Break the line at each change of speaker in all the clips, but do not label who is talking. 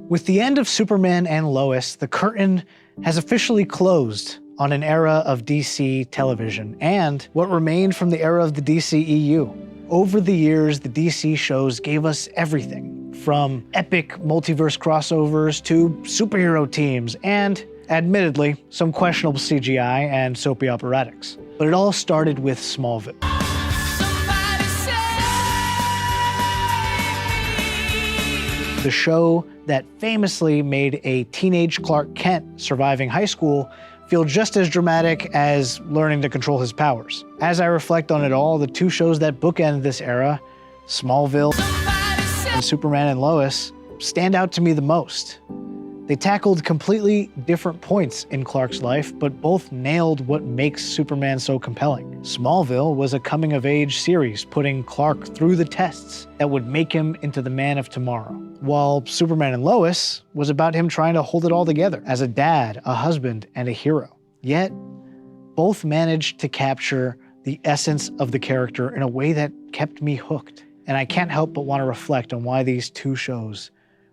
With the end of Superman and Lois, the curtain has officially closed on an era of DC television and what remained from the era of the DCEU. Over the years, the DC shows gave us everything, from epic multiverse crossovers to superhero teams and, admittedly, some questionable CGI and soapy operatics. But it all started with Smallville. The show that famously made a teenage Clark Kent surviving high school feel just as dramatic as learning to control his powers. As I reflect on it all, the two shows that bookend this era, Smallville and Superman and Lois, stand out to me the most. They tackled completely different points in Clark's life, but both nailed what makes Superman so compelling. Smallville was a coming-of-age series, putting Clark through the tests that would make him into the man of tomorrow, while Superman and Lois was about him trying to hold it all together as a dad, a husband, and a hero. Yet, both managed to capture the essence of the character in a way that kept me hooked. And I can't help but want to reflect on why these two shows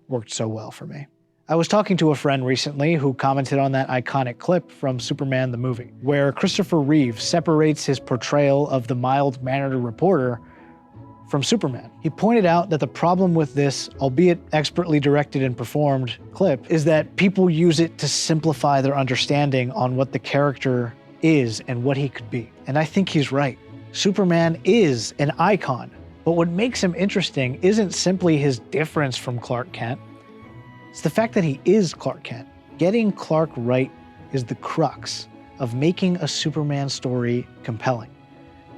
worked so well for me. I was talking to a friend recently who commented on that iconic clip from Superman the movie, where Christopher Reeve separates his portrayal of the mild-mannered reporter from Superman. He pointed out that the problem with this, albeit expertly directed and performed, clip is that people use it to simplify their understanding on what the character is and what he could be. And I think he's right. Superman is an icon, but what makes him interesting isn't simply his difference from Clark Kent. It's the fact that he is Clark Kent. Getting Clark right is the crux of making a Superman story compelling.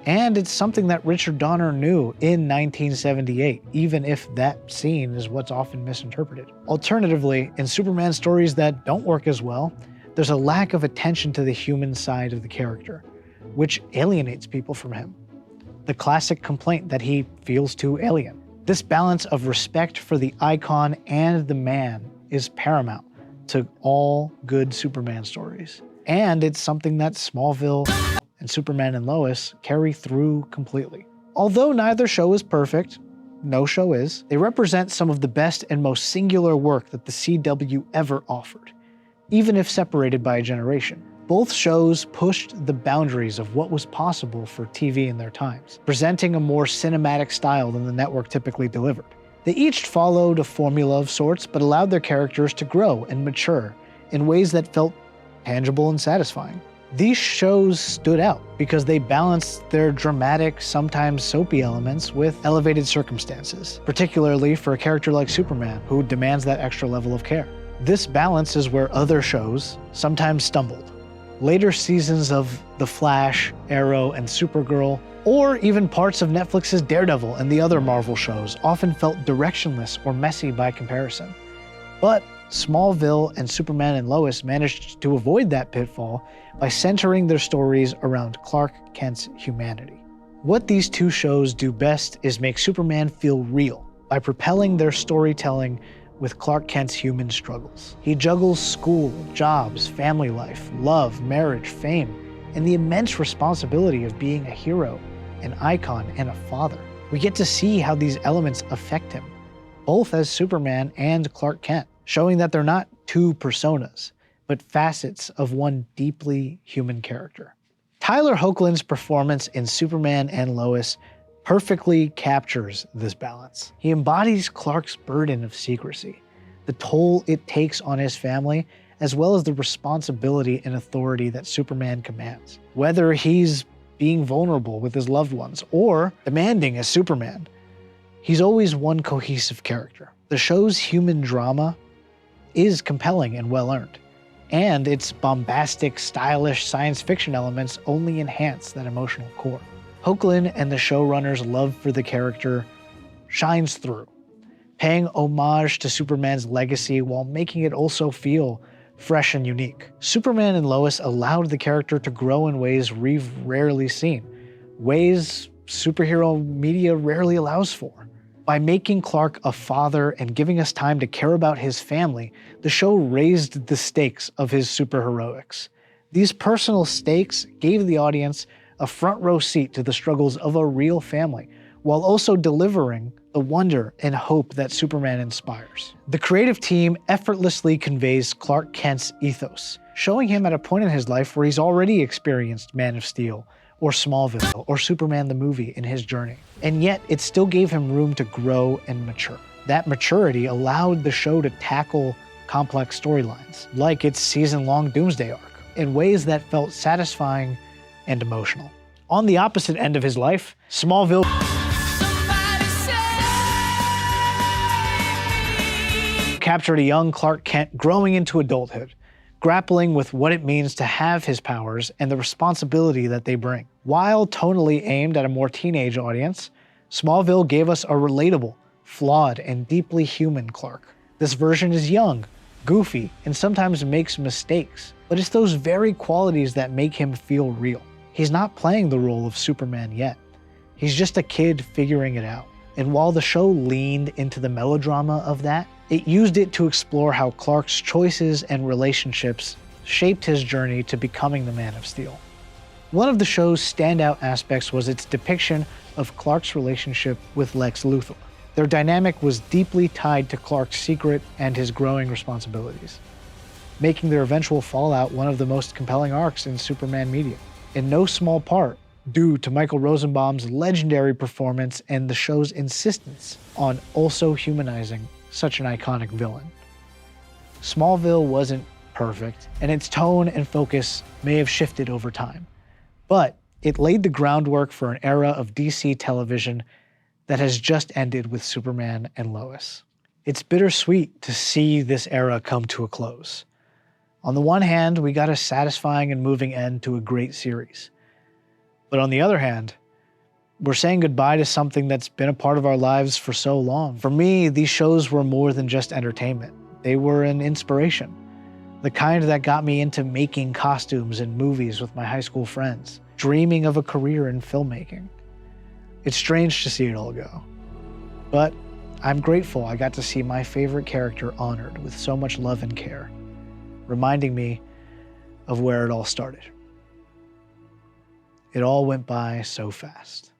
And it's something that Richard Donner knew in 1978, even if that scene is what's often misinterpreted. Alternatively, in Superman stories that don't work as well, there's a lack of attention to the human side of the character, which alienates people from him. The classic complaint that he feels too alien. This balance of respect for the icon and the man is paramount to all good Superman stories. And it's something that Smallville and Superman and Lois carry through completely. Although neither show is perfect, no show is, they represent some of the best and most singular work that the CW ever offered, even if separated by a generation. Both shows pushed the boundaries of what was possible for TV in their times, presenting a more cinematic style than the network typically delivered. They each followed a formula of sorts, but allowed their characters to grow and mature in ways that felt tangible and satisfying. These shows stood out because they balanced their dramatic, sometimes soapy elements with elevated circumstances, particularly for a character like Superman, who demands that extra level of care. This balance is where other shows sometimes stumbled. Later seasons of The Flash, Arrow, and Supergirl, or even parts of Netflix's Daredevil and the other Marvel shows often felt directionless or messy by comparison. But Smallville and Superman and Lois managed to avoid that pitfall by centering their stories around Clark Kent's humanity. What these two shows do best is make Superman feel real by propelling their storytelling with Clark Kent's human struggles. He juggles school, jobs, family life, love, marriage, fame, and the immense responsibility of being a hero, an icon, and a father. We get to see how these elements affect him, both as Superman and Clark Kent, showing that they're not two personas, but facets of one deeply human character. Tyler Hoechlin's performance in Superman and Lois perfectly captures this balance. He embodies Clark's burden of secrecy, the toll it takes on his family, as well as the responsibility and authority that Superman commands. Whether he's being vulnerable with his loved ones or demanding as Superman, he's always one cohesive character. The show's human drama is compelling and well-earned, and its bombastic, stylish science fiction elements only enhance that emotional core. Hoechlin and the showrunners' love for the character shines through, paying homage to Superman's legacy while making it also feel fresh and unique. Superman and Lois allowed the character to grow in ways we've rarely seen, ways superhero media rarely allows for. By making Clark a father and giving us time to care about his family, the show raised the stakes of his superheroics. These personal stakes gave the audience a front row seat to the struggles of a real family, while also delivering the wonder and hope that Superman inspires. The creative team effortlessly conveys Clark Kent's ethos, showing him at a point in his life where he's already experienced Man of Steel, or Smallville, or Superman the movie in his journey. And yet, it still gave him room to grow and mature. That maturity allowed the show to tackle complex storylines, like its season-long Doomsday arc, in ways that felt satisfying and emotional. On the opposite end of his life, Smallville captured a young Clark Kent growing into adulthood, grappling with what it means to have his powers and the responsibility that they bring. While tonally aimed at a more teenage audience, Smallville gave us a relatable, flawed, and deeply human Clark. This version is young, goofy, and sometimes makes mistakes, but it's those very qualities that make him feel real. He's not playing the role of Superman yet. He's just a kid figuring it out. And while the show leaned into the melodrama of that, it used it to explore how Clark's choices and relationships shaped his journey to becoming the Man of Steel. One of the show's standout aspects was its depiction of Clark's relationship with Lex Luthor. Their dynamic was deeply tied to Clark's secret and his growing responsibilities, making their eventual fallout one of the most compelling arcs in Superman media, in no small part due to Michael Rosenbaum's legendary performance and the show's insistence on also humanizing such an iconic villain. Smallville wasn't perfect, and its tone and focus may have shifted over time, but it laid the groundwork for an era of DC television that has just ended with Superman and Lois. It's bittersweet to see this era come to a close. On the one hand, we got a satisfying and moving end to a great series. But on the other hand, we're saying goodbye to something that's been a part of our lives for so long. For me, these shows were more than just entertainment. They were an inspiration. The kind that got me into making costumes and movies with my high school friends, dreaming of a career in filmmaking. It's strange to see it all go. But I'm grateful I got to see my favorite character honored with so much love and care, reminding me of where it all started. It all went by so fast.